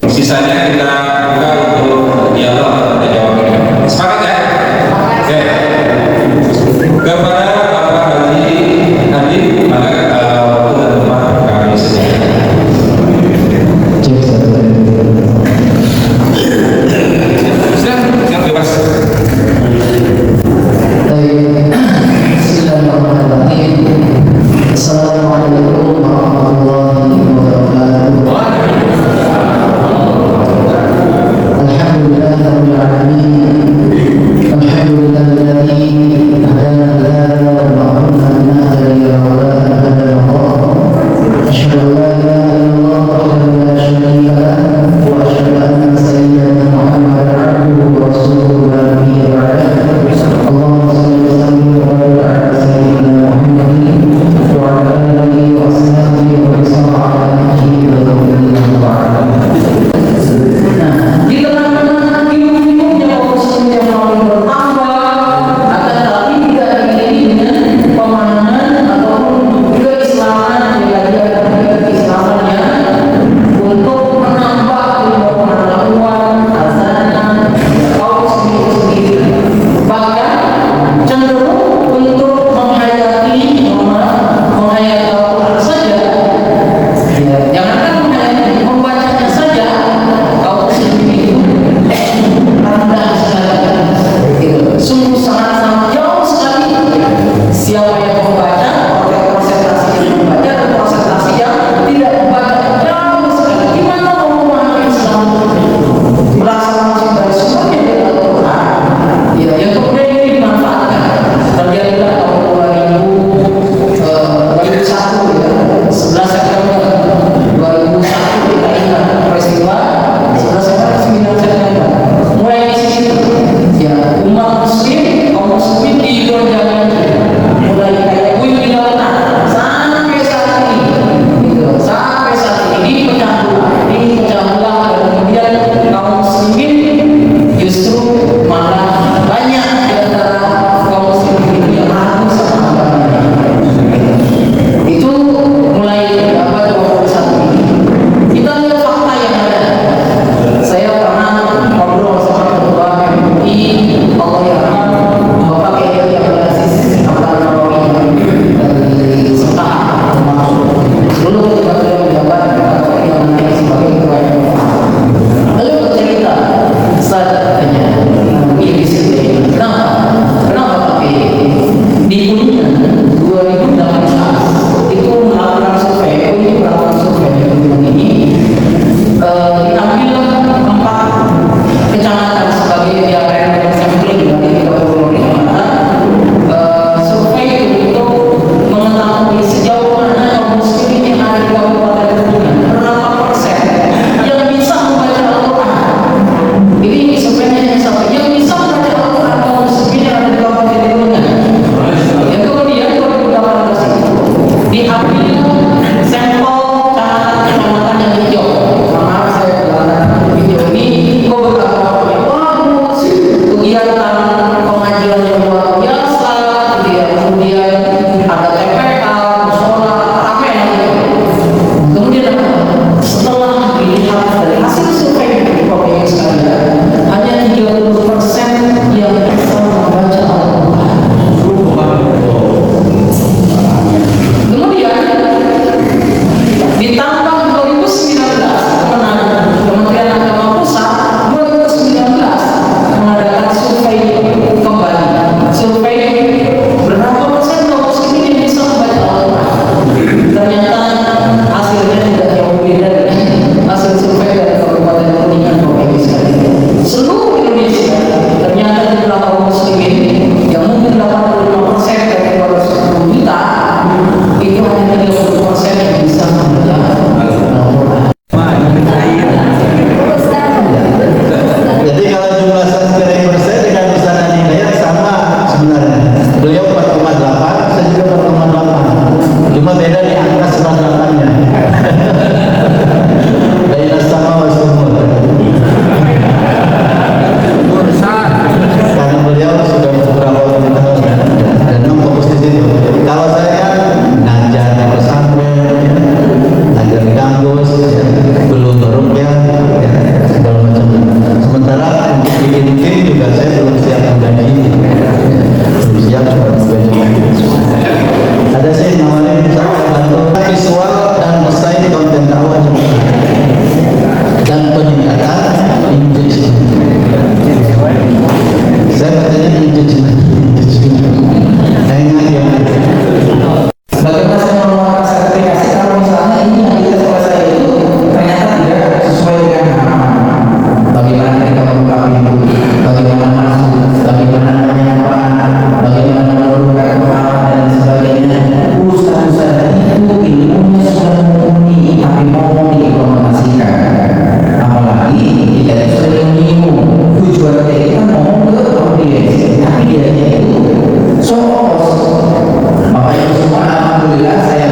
Sisanya kita buka untuk dialog atau jawab. Sepakat ya? Oke. Kepada Bapak Haji Hadi, maka waktu dan tempat kami sediakan. Baina sama wa sumur. Karena beliau sudah beberapa tahun dan memang fokus di situ. Kalau saya kan ngajar di pesantren, ngajar di kampus, belum berupiah, segala macam. Sementara untuk bikin tim juga saya belum siap menggaji, belum siap menggaji. Ada sih namanya misalnya visual dan desain konten dakwah dan peningkatan engagement. Saya katanya engagement. Kayaknya yang bagaimana saya mengeluarkan sertifikasi kalau misalnya ini yang kita selesai itu ternyata tidak sesuai dengan harapan. Bagaimana kita membuka pintu, bagaimana masuk, bagaimana menyampaikan, bagaimana menurunkan kepala dan sebagainya. Ustaz-ustaz itu ilmunya sudah mumpuni, tapi mau diimplementasikan. Apalagi tidak sering menyinggung tujuan kita mau ke audiens, tapi dia itu sos. Makanya semua alhamdulillah saya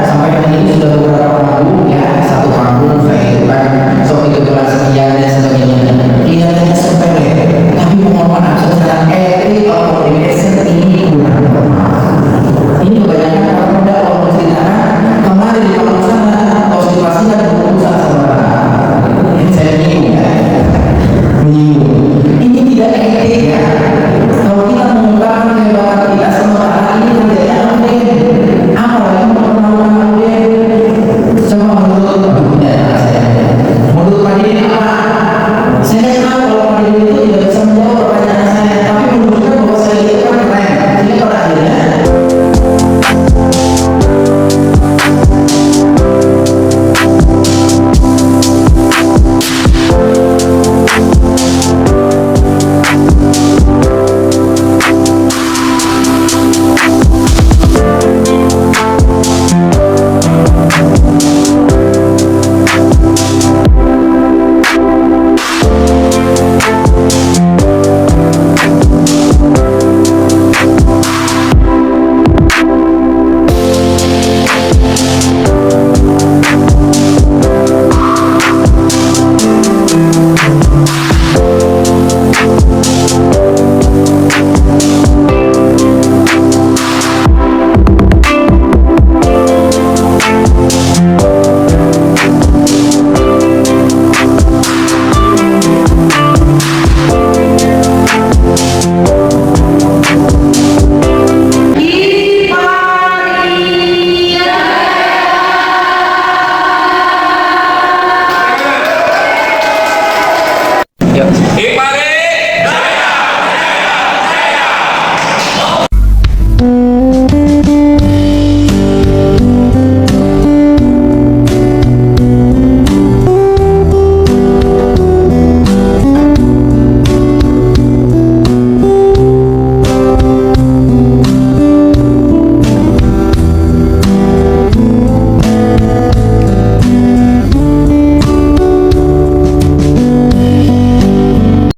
sampai hari ini sudah beberapa panggung ya, satu panggung saya itu kan sok itu kelas sekian dan sebagainya. Kelihatannya sepele, tapi mohon maaf secara etik organisasi ini kurang tepat. Ini kebanyakan orang muda kalau menceritakan kemarin di panggung sana konsultasi dan berusaha sama ini saya menyinggung. Ini tidak etik ya. Kalau kita mengungkapkan kehebatan kita sementara ini kerjanya audien, apalagi memperkenalkan audien. Coba